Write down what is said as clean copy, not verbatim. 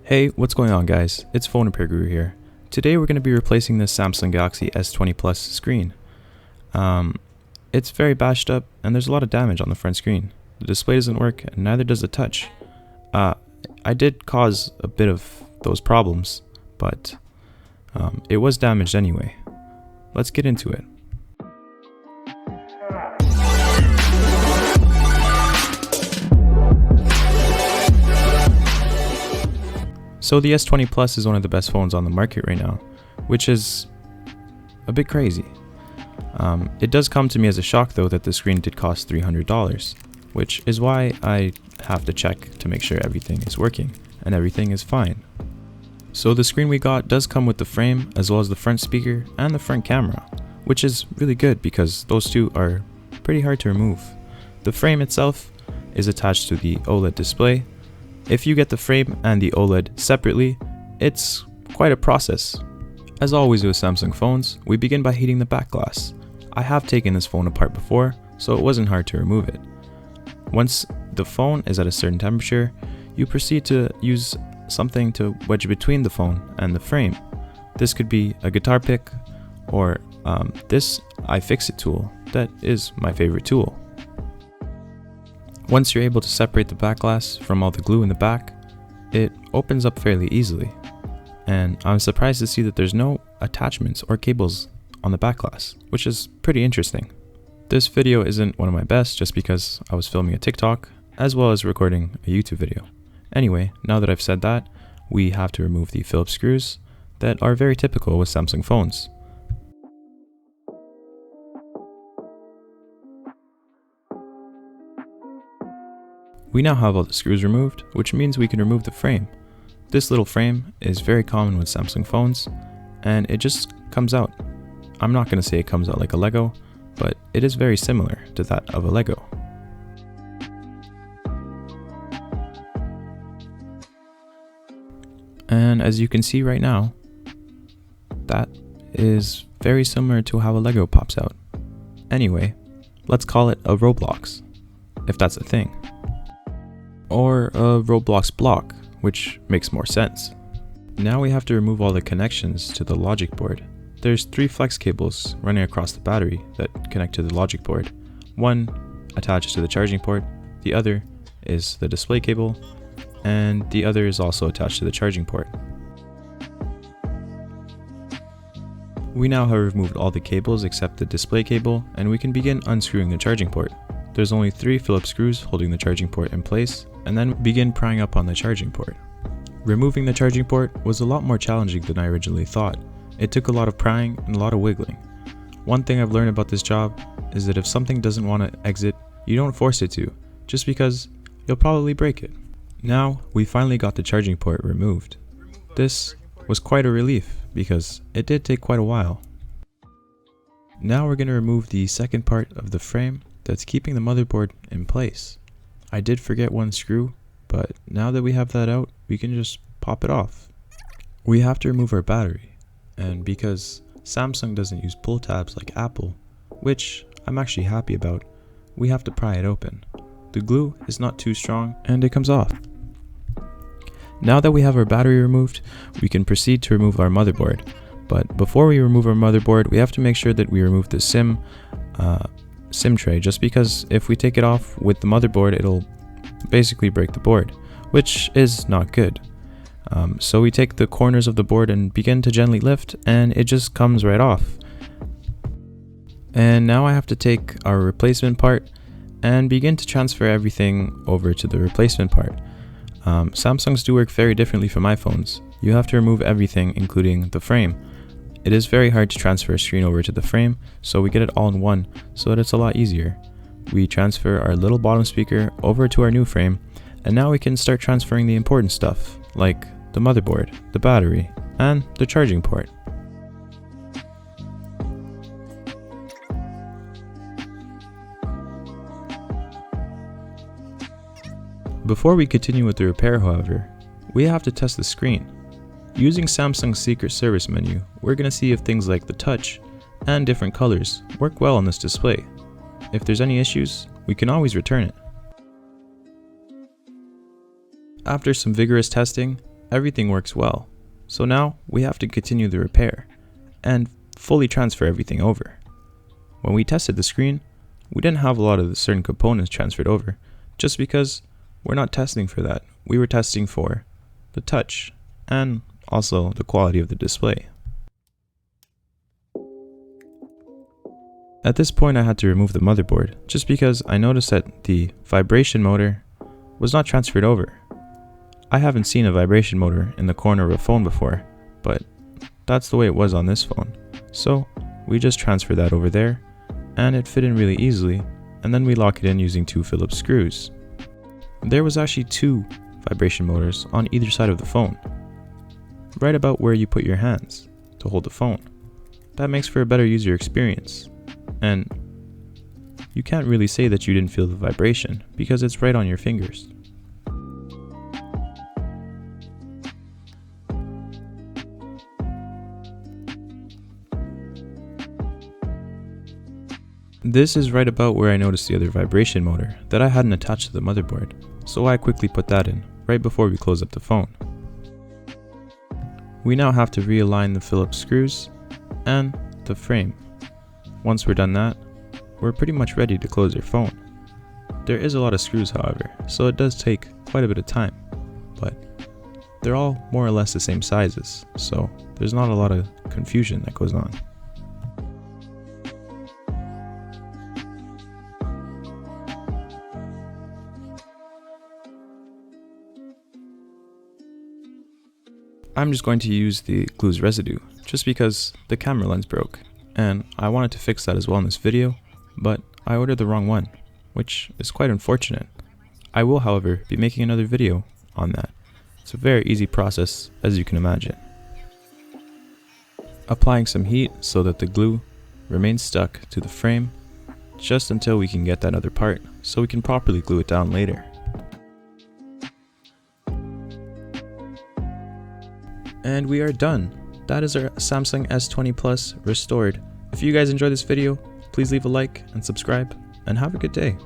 Hey, what's going on guys? It's Phone Repair Guru here. Today we're going to be replacing this Samsung Galaxy S20 Plus screen. It's very bashed up and there's a lot of damage on the front screen. The display doesn't work and neither does the touch. I did cause a bit of those problems, but it was damaged anyway. Let's get into it. So the S20 Plus is one of the best phones on the market right now, which is a bit crazy. It does come to me as a shock though that the screen did cost $300, which is why I have to check to make sure everything is working and everything is fine. So the screen we got does come with the frame as well as the front speaker and the front camera, which is really good because those two are pretty hard to remove. The frame itself is attached to the OLED display. If you get the frame and the OLED separately, it's quite a process. As always with Samsung phones, we begin by heating the back glass. I have taken this phone apart before, so it wasn't hard to remove it. Once the phone is at a certain temperature, you proceed to use something to wedge between the phone and the frame. This could be a guitar pick or this iFixit tool that is my favorite tool. Once you're able to separate the back glass from all the glue in the back, it opens up fairly easily. And I'm surprised to see that there's no attachments or cables on the back glass, which is pretty interesting. This video isn't one of my best just because I was filming a TikTok as well as recording a YouTube video. Anyway, now that I've said that, we have to remove the Phillips screws that are very typical with Samsung phones. We now have all the screws removed, which means we can remove the frame. This little frame is very common with Samsung phones, and it just comes out. I'm not going to say it comes out like a Lego, but it is very similar to that of a Lego. And as you can see right now, that is very similar to how a Lego pops out. Anyway, let's call it a Roblox, if that's a thing. Or a Roblox block, which makes more sense. Now we have to remove all the connections to the logic board. There's 3 flex cables running across the battery that connect to the logic board. One attached to the charging port, the other is the display cable, and the other is also attached to the charging port. We now have removed all the cables except the display cable, and we can begin unscrewing the charging port. There's only 3 Phillips screws holding the charging port in place, and then begin prying up on the charging port. Removing the charging port was a lot more challenging than I originally thought. It took a lot of prying and a lot of wiggling. One thing I've learned about this job is that if something doesn't want to exit, you don't force it to, just because you'll probably break it. Now, we finally got the charging port removed. This was quite a relief because it did take quite a while. Now we're going to remove the second part of the frame that's keeping the motherboard in place. I did forget one screw, but now that we have that out, we can just pop it off. We have to remove our battery, and because Samsung doesn't use pull tabs like Apple, which I'm actually happy about, we have to pry it open. The glue is not too strong and it comes off. Now that we have our battery removed, we can proceed to remove our motherboard. But before we remove our motherboard, we have to make sure that we remove the SIM tray, just because if we take it off with the motherboard, it'll basically break the board, which is not good. So we take the corners of the board and begin to gently lift, and it just comes right off. And now I have to take our replacement part and begin to transfer everything over to the replacement part. Samsungs do work very differently from iPhones. You have to remove everything, including the frame. It is very hard to transfer a screen over to the frame, so we get it all in one, so that it's a lot easier. We transfer our little bottom speaker over to our new frame, and now we can start transferring the important stuff, like the motherboard, the battery, and the charging port. Before we continue with the repair, however, we have to test the screen. Using Samsung's secret service menu, we're going to see if things like the touch and different colors work well on this display. If there's any issues, we can always return it. After some vigorous testing, everything works well. So now we have to continue the repair and fully transfer everything over. When we tested the screen, we didn't have a lot of the certain components transferred over, just because we're not testing for that. We were testing for the touch and also the quality of the display. At this point I had to remove the motherboard, just because I noticed that the vibration motor was not transferred over. I haven't seen a vibration motor in the corner of a phone before, but that's the way it was on this phone. So we just transferred that over there, and it fit in really easily, and then we lock it in using 2 Phillips screws. There was actually 2 vibration motors on either side of the phone, right about where you put your hands to hold the phone. That makes for a better user experience, and you can't really say that you didn't feel the vibration because it's right on your fingers. This is right about where I noticed the other vibration motor that I hadn't attached to the motherboard, so I quickly put that in right before we close up the phone. We now have to realign the Phillips screws and the frame. Once we're done that, we're pretty much ready to close your phone. There is a lot of screws, however, so it does take quite a bit of time, but they're all more or less the same sizes, so there's not a lot of confusion that goes on. I'm just going to use the glue's residue, just because the camera lens broke, and I wanted to fix that as well in this video, but I ordered the wrong one, which is quite unfortunate. I will, however, be making another video on that. It's a very easy process, as you can imagine. Applying some heat so that the glue remains stuck to the frame, just until we can get that other part, so we can properly glue it down later. And we are done. That is our Samsung S20 Plus restored. If you guys enjoyed this video, please leave a like and subscribe, and have a good day.